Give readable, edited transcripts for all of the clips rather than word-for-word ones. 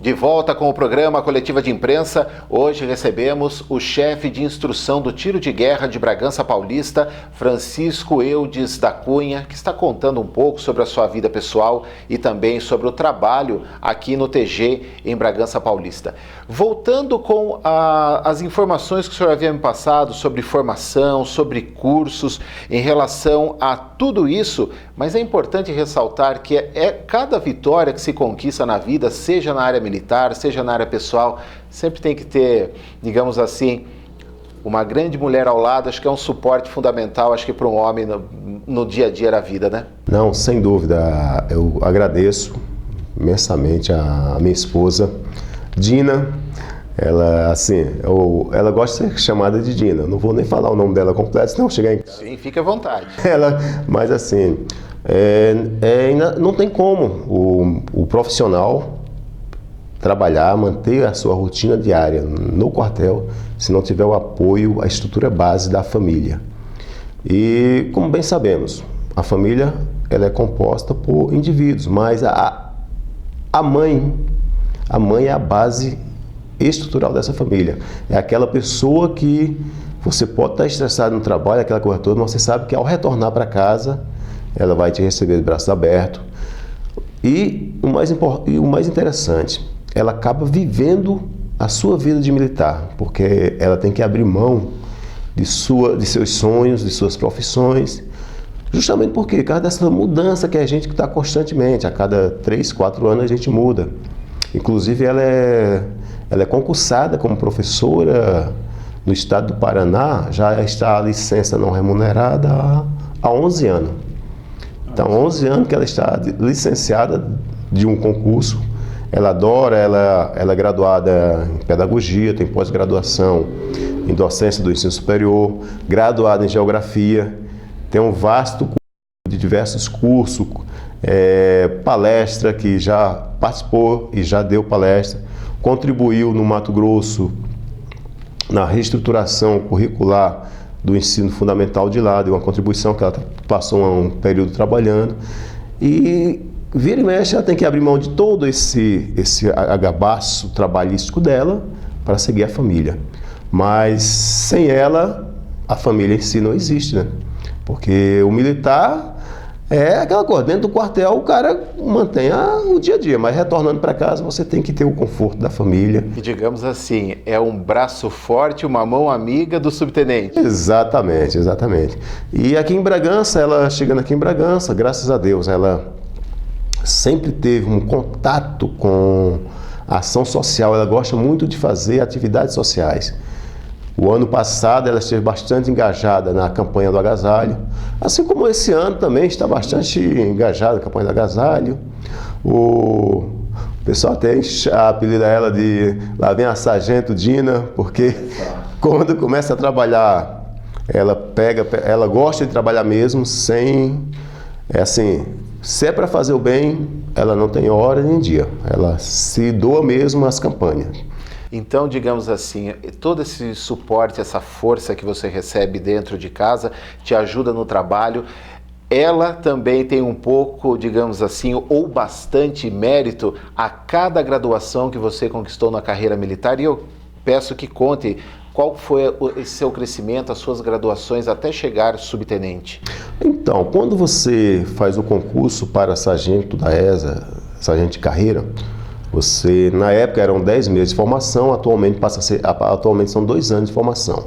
De volta com o programa Coletiva de Imprensa, hoje recebemos o chefe de instrução do Tiro de Guerra de Bragança Paulista, Francisco Eudes da Cunha, que está contando um pouco sobre a sua vida pessoal e também sobre o trabalho aqui no TG em Bragança Paulista. Voltando com as informações que o senhor havia me passado sobre formação, sobre cursos, em relação a tudo isso, mas é importante ressaltar que é cada vitória que se conquista na vida, seja na área militar, seja na área pessoal, sempre tem que ter, digamos assim, uma grande mulher ao lado. Acho que é um suporte fundamental, acho que para um homem no dia a dia da vida, né? Não, sem dúvida. Eu agradeço imensamente a minha esposa, Dina. Ela, assim, ela gosta de ser chamada de Dina. Não vou nem falar o nome dela completo, senão chegar em casa. Sim, fique à vontade. Mas assim, não tem como o profissional trabalhar, manter a sua rotina diária no quartel, se não tiver o apoio, a estrutura base da família. E, como bem sabemos, a família ela é composta por indivíduos, mas a mãe é a base estrutural dessa família. É aquela pessoa que você pode estar estressado no trabalho, aquela coisa toda, mas você sabe que ao retornar para casa, ela vai te receber de braços abertos. E o mais interessante, ela acaba vivendo a sua vida de militar, porque ela tem que abrir mão de seus sonhos, de suas profissões, justamente porque, por causa dessa mudança que a gente está constantemente, a cada 3, 4 anos a gente muda. Inclusive ela é concursada como professora no estado do Paraná, já está a licença não remunerada há 11 anos. Então, 11 anos que ela está licenciada de um concurso. Ela adora, ela é graduada em pedagogia, tem pós-graduação em docência do ensino superior, graduada em geografia, tem um vasto curso de diversos cursos, palestra que já participou e já deu palestra, contribuiu no Mato Grosso na reestruturação curricular do ensino fundamental de lá, deu uma contribuição que ela passou um período trabalhando, e vira e mexe ela tem que abrir mão de todo esse agabaço trabalhístico dela para seguir a família. Mas sem ela, a família em si não existe, né? Porque o militar é aquela coisa, dentro do quartel o cara mantém o dia a dia, mas retornando para casa você tem que ter o conforto da família. E digamos assim, é um braço forte, uma mão amiga do subtenente. Exatamente, exatamente. E aqui em Bragança, ela chegando aqui em Bragança, graças a Deus, ela sempre teve um contato com a ação social, ela gosta muito de fazer atividades sociais. O ano passado ela esteve bastante engajada na campanha do agasalho, assim como esse ano também está bastante engajada na campanha do agasalho. O pessoal até apelida ela de lá vem a Sargento Dina, porque quando começa a trabalhar, ela gosta de trabalhar mesmo sem, se é para fazer o bem, ela não tem hora nem dia, ela se doa mesmo às campanhas. Então, digamos assim, todo esse suporte, essa força que você recebe dentro de casa, te ajuda no trabalho. Ela também tem um pouco, digamos assim, ou bastante mérito a cada graduação que você conquistou na carreira militar. E eu peço que conte qual foi o seu crescimento, as suas graduações até chegar subtenente. Então, quando você faz o concurso para sargento da ESA, sargento de carreira, você, na época eram 10 meses de formação, atualmente são 2 anos de formação.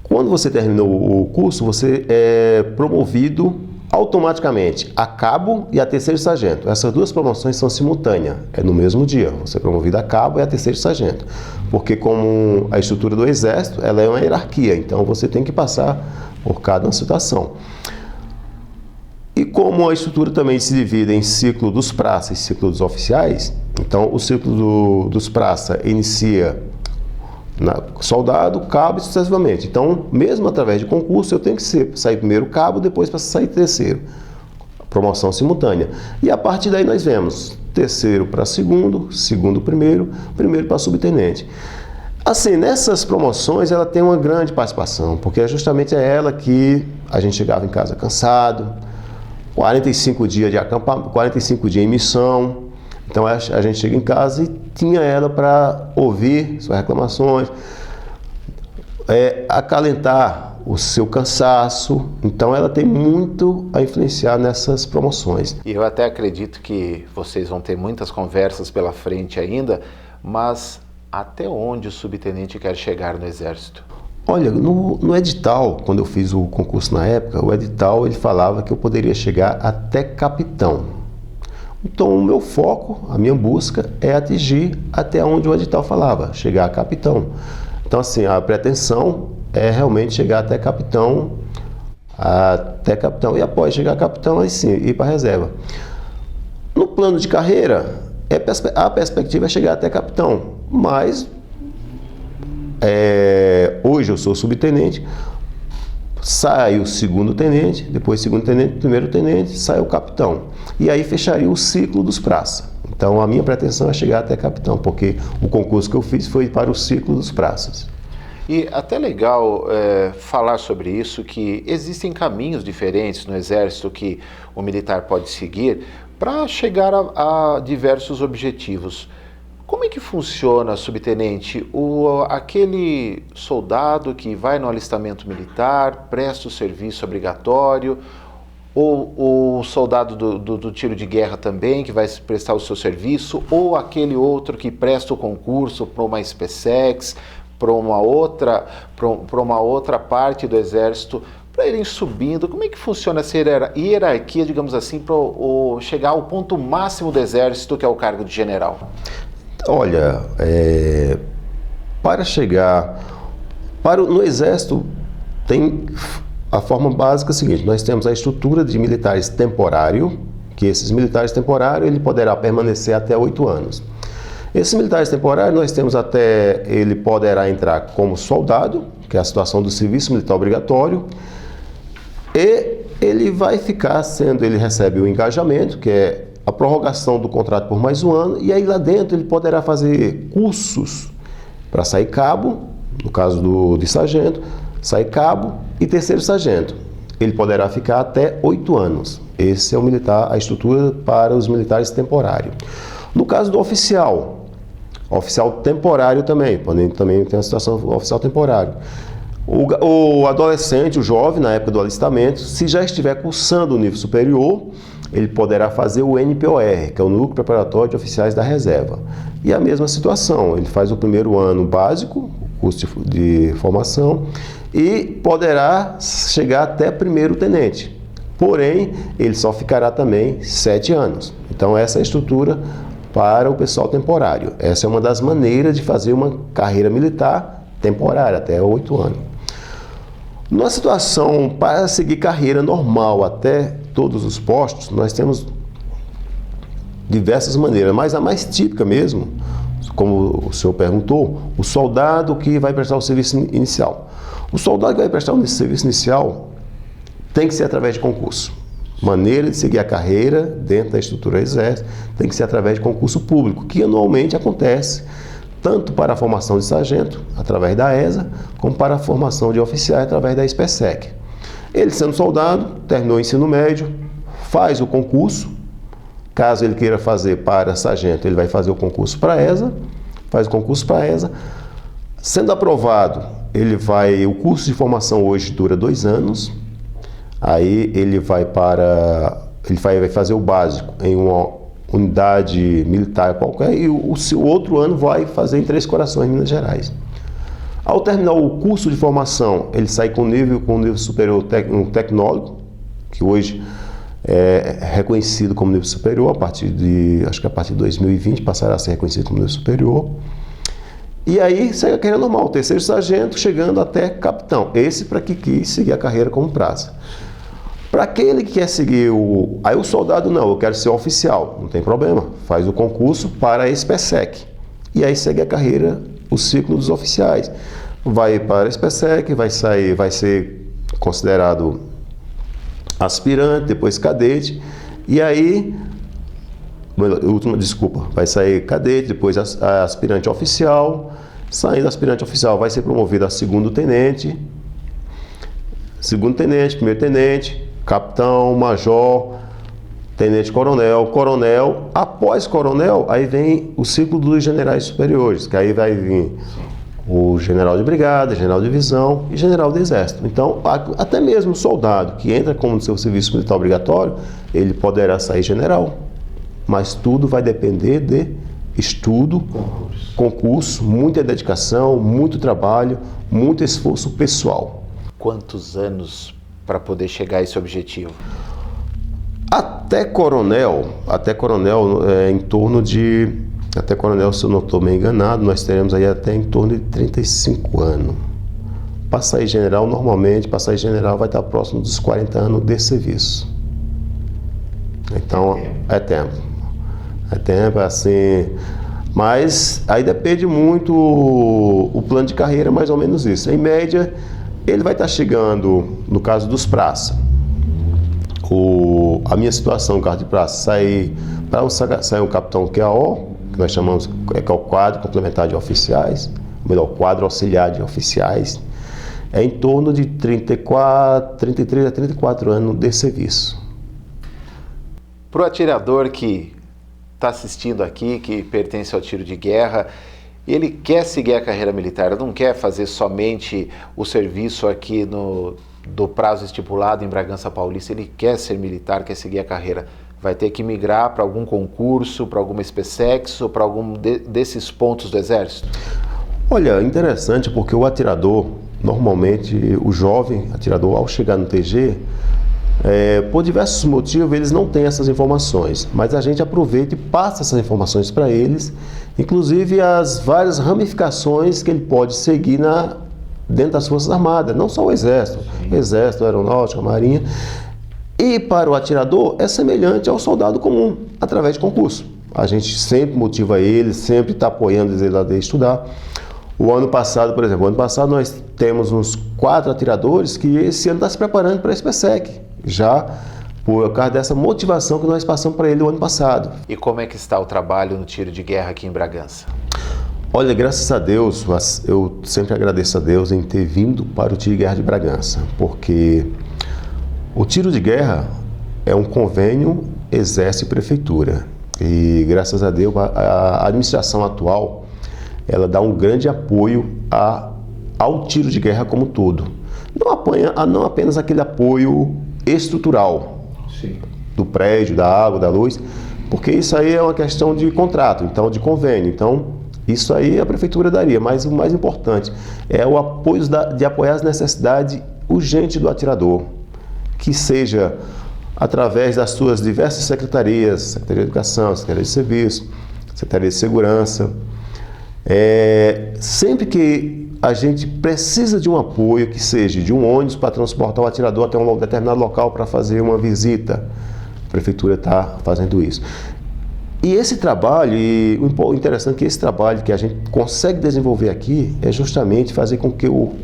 Quando você terminou o curso, você é promovido automaticamente a cabo e a terceiro sargento. Essas duas promoções são simultâneas, é no mesmo dia. Você é promovido a cabo e a terceiro sargento. Porque como a estrutura do Exército, ela é uma hierarquia, então você tem que passar por cada situação. E como a estrutura também se divide em ciclo dos praças e ciclo dos oficiais, então o ciclo dos praças inicia soldado, cabo e sucessivamente. Então, mesmo através de concurso, eu tenho que sair primeiro cabo, depois para sair terceiro. Promoção simultânea. E a partir daí nós vemos terceiro para segundo, segundo primeiro, primeiro para subtenente. Assim, nessas promoções ela tem uma grande participação, porque justamente é ela que a gente chegava em casa cansado, 45 dias de acampamento, 45 dias em missão, Então a gente chega em casa e tinha ela para ouvir suas reclamações, acalentar o seu cansaço. Então ela tem muito a influenciar nessas promoções. E eu até acredito que vocês vão ter muitas conversas pela frente ainda, mas até onde o subtenente quer chegar no Exército? Olha, no edital, quando eu fiz o concurso na época, o edital ele falava que eu poderia chegar até capitão. Então o meu foco, a minha busca é atingir até onde o edital falava, chegar a capitão. Então assim, a pretensão é realmente chegar até capitão, e após chegar a capitão, aí sim, ir para a reserva. No plano de carreira, a perspectiva é chegar até capitão, mas hoje eu sou subtenente, sai o segundo tenente, depois segundo tenente, primeiro tenente, sai o capitão. E aí fecharia o ciclo dos praças. Então a minha pretensão é chegar até capitão, porque o concurso que eu fiz foi para o ciclo dos praças. E até legal falar sobre isso, que existem caminhos diferentes no Exército que o militar pode seguir para chegar a diversos objetivos. Como é que funciona, subtenente, aquele soldado que vai no alistamento militar, presta o serviço obrigatório, ou o soldado do tiro de guerra também, que vai prestar o seu serviço, ou aquele outro que presta o concurso para uma SpaceX, para uma outra parte do Exército, para irem subindo? Como é que funciona essa hierarquia, digamos assim, para chegar ao ponto máximo do Exército, que é o cargo de general? Olha, para chegar no Exército tem a forma básica seguinte: nós temos a estrutura de militares temporário, que esses militares temporários ele poderá permanecer até 8 anos. Esses militares temporários nós temos ele poderá entrar como soldado, que é a situação do serviço militar obrigatório, e ele vai ficar ele recebe o engajamento, que é a prorrogação do contrato por mais 1 ano, e aí lá dentro ele poderá fazer cursos para sair cabo, no caso de sargento, sair cabo e terceiro sargento. Ele poderá ficar até 8 anos. Esse é a estrutura para os militares temporários. No caso do oficial temporário também tem a situação do oficial temporário. O adolescente, o jovem, na época do alistamento, se já estiver cursando o nível superior, ele poderá fazer o NPOR, que é o Núcleo Preparatório de Oficiais da Reserva. E a mesma situação, ele faz o primeiro ano básico, o curso de formação, e poderá chegar até primeiro tenente. Porém, ele só ficará também 7 anos. Então essa é a estrutura para o pessoal temporário. Essa é uma das maneiras de fazer uma carreira militar temporária, até 8 anos. Numa situação para seguir carreira normal até todos os postos, nós temos diversas maneiras, mas a mais típica mesmo, como o senhor perguntou, o soldado que vai prestar o serviço inicial. O soldado que vai prestar o serviço inicial tem que ser através de concurso. Maneira de seguir a carreira dentro da estrutura do Exército tem que ser através de concurso público, que anualmente acontece tanto para a formação de sargento, através da ESA, como para a formação de oficiais, através da SpaceX. Ele, sendo soldado, terminou o ensino médio, faz o concurso. Caso ele queira fazer para sargento, ele vai fazer o concurso para a ESA, faz o concurso para a ESA. Sendo aprovado, o curso de formação hoje dura 2 anos, aí ele vai fazer o básico em uma unidade militar qualquer, e o outro ano vai fazer em Três Corações, Minas Gerais. Ao terminar o curso de formação, ele sai com nível superior tecnólogo, que hoje é reconhecido como nível superior, acho que a partir de 2020 passará a ser reconhecido como nível superior. E aí segue a carreira normal, terceiro sargento, chegando até capitão. Esse para quem quis seguir a carreira como praça. Para aquele que quer seguir aí o soldado, não, eu quero ser oficial, não tem problema, faz o concurso para a SpaceX. E aí segue a carreira, o ciclo dos oficiais. Vai para a SpaceX, vai ser considerado aspirante, depois cadete, e aí, vai sair cadete, depois aspirante oficial. Saindo aspirante oficial, vai ser promovido a segundo tenente, primeiro tenente, capitão, major, tenente-coronel, coronel, após coronel, aí vem o ciclo dos generais superiores, que aí vai vir o general de brigada, general de divisão e general de exército. Então, até mesmo o soldado que entra como no seu serviço militar obrigatório, ele poderá sair general, mas tudo vai depender de estudo, concurso, muita dedicação, muito trabalho, muito esforço pessoal. Quantos anos para poder chegar a esse objetivo? Até coronel, em torno de... Até coronel, se eu não estou meio enganado, nós teremos aí até em torno de 35 anos. Para sair general, normalmente, para sair general vai estar próximo dos 40 anos de serviço. Então, é tempo. É tempo, assim... Mas aí depende muito o plano de carreira, mais ou menos isso. Em média, ele vai estar chegando, no caso dos praças, a minha situação, no caso de praça, sair um capitão QAO, que nós chamamos, que é o quadro complementar de oficiais, ou melhor, quadro auxiliar de oficiais, é em torno de 33 a 34 anos de serviço. Para o atirador que está assistindo aqui, que pertence ao tiro de guerra, ele quer seguir a carreira militar, não quer fazer somente o serviço aqui do prazo estipulado em Bragança Paulista, ele quer ser militar, quer seguir a carreira, vai ter que migrar para algum concurso, para alguma SpaceX ou para algum desses pontos do Exército? Olha, interessante porque o atirador, normalmente o jovem atirador, ao chegar no TG, por diversos motivos eles não têm essas informações, mas a gente aproveita e passa essas informações para eles, inclusive as várias ramificações que ele pode seguir dentro das Forças Armadas, não só o Exército, Aeronáutica, Marinha. E para o atirador é semelhante ao soldado comum, através de concurso. A gente sempre motiva ele, sempre está apoiando ele a estudar. O ano passado, por exemplo, nós temos uns 4 atiradores que esse ano estão se preparando para a SpaceX, já por causa dessa motivação que nós passamos para ele o ano passado. E como é que está o trabalho no tiro de guerra aqui em Bragança? Olha, graças a Deus, eu sempre agradeço a Deus em ter vindo para o tiro de guerra de Bragança, porque o tiro de guerra é um convênio Exército e Prefeitura. E graças a Deus a administração atual ela dá um grande apoio ao tiro de guerra como um todo. Não apenas aquele apoio estrutural. Sim. Do prédio, da água, da luz, porque isso aí é uma questão de contrato, então de convênio. Então, isso aí a Prefeitura daria, mas o mais importante é o apoio de apoiar as necessidades urgentes do atirador, que seja através das suas diversas secretarias, Secretaria de Educação, Secretaria de Serviço, Secretaria de Segurança. Sempre que a gente precisa de um apoio, que seja de um ônibus para transportar o atirador até um determinado local para fazer uma visita, a Prefeitura está fazendo isso. E esse trabalho, e o interessante é que esse trabalho que a gente consegue desenvolver aqui é justamente fazer com que o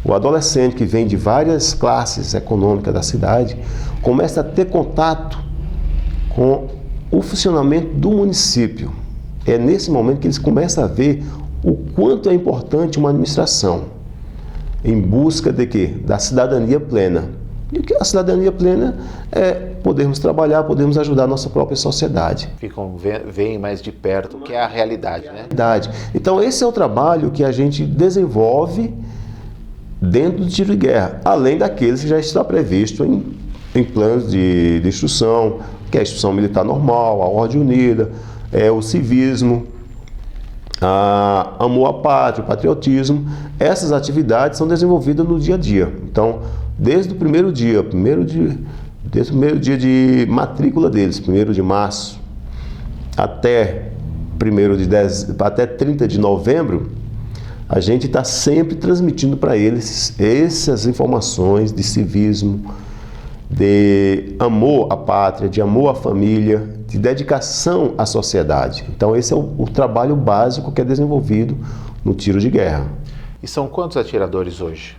adolescente que vem de várias classes econômicas da cidade comece a ter contato com o funcionamento do município. É nesse momento que eles começam a ver o quanto é importante uma administração em busca de quê? Da cidadania plena. E o que a cidadania plena é podermos trabalhar, podermos ajudar a nossa própria sociedade. Veem mais de perto, que é a realidade, né? Então esse é o trabalho que a gente desenvolve dentro do tiro de guerra, além daqueles que já está previsto em planos de instrução, que é a instrução militar normal, a ordem unida, o civismo, amor à pátria, o patriotismo. Essas atividades são desenvolvidas no dia a dia. Então, desde o primeiro dia de matrícula deles, 1º de março, até 30 de novembro, a gente está sempre transmitindo para eles essas informações de civismo, de amor à pátria, de amor à família, de dedicação à sociedade. Então esse é o trabalho básico que é desenvolvido no tiro de guerra. E são quantos atiradores hoje?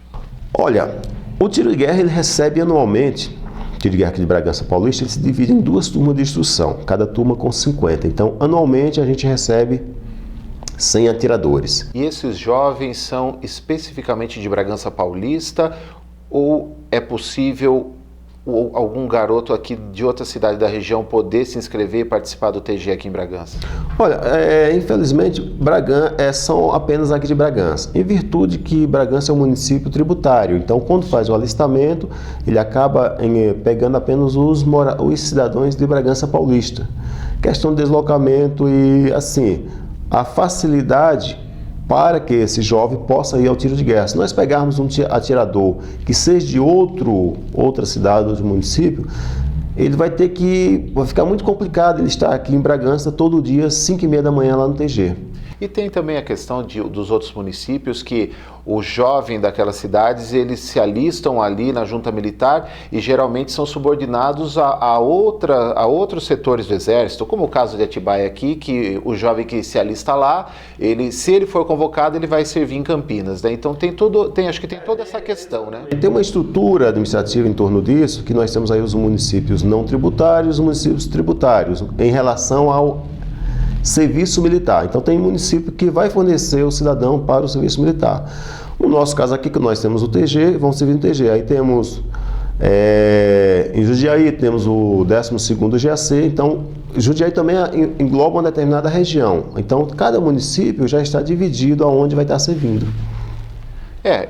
Olha, o tiro de guerra ele recebe anualmente, o tiro de guerra aqui de Bragança Paulista, ele se divide em 2 turmas de instrução, cada turma com 50. Então anualmente a gente recebe 100 atiradores. E esses jovens são especificamente de Bragança Paulista ou é possível algum garoto aqui de outra cidade da região poder se inscrever e participar do TG aqui em Bragança? Olha, infelizmente, Bragança são apenas aqui de Bragança, em virtude que Bragança é um município tributário. Então, quando faz o alistamento, ele acaba pegando apenas os cidadãos de Bragança Paulista. Questão de deslocamento e, assim, a facilidade para que esse jovem possa ir ao tiro de guerra. Se nós pegarmos um atirador que seja de outra cidade, outro município, ele vai ficar muito complicado ele estar aqui em Bragança todo dia, 5h30 da manhã lá no TG. E tem também a questão dos outros municípios que o jovem daquelas cidades, eles se alistam ali na junta militar e geralmente são subordinados a outros setores do Exército, como o caso de Atibaia aqui, que o jovem que se alista lá, se ele for convocado, ele vai servir em Campinas, né? Então acho que tem toda essa questão, né? Tem uma estrutura administrativa em torno disso, que nós temos aí os municípios não tributários e os municípios tributários, em relação ao serviço militar. Então tem município que vai fornecer o cidadão para o serviço militar. No nosso caso aqui, que nós temos o TG, vamos servir no TG. Aí temos, em Jundiaí, temos o 12º GAC. Então, Jundiaí também engloba uma determinada região. Então, cada município já está dividido aonde vai estar servindo.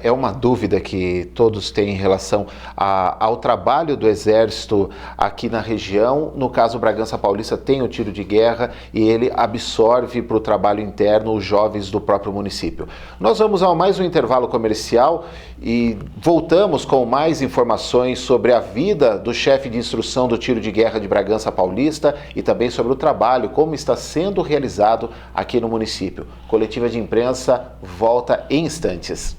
É uma dúvida que todos têm em relação ao trabalho do Exército aqui na região. No caso, Bragança Paulista tem o tiro de guerra e ele absorve para o trabalho interno os jovens do próprio município. Nós vamos a mais um intervalo comercial e voltamos com mais informações sobre a vida do chefe de instrução do tiro de guerra de Bragança Paulista e também sobre o trabalho, como está sendo realizado aqui no município. Coletiva de imprensa volta em instantes.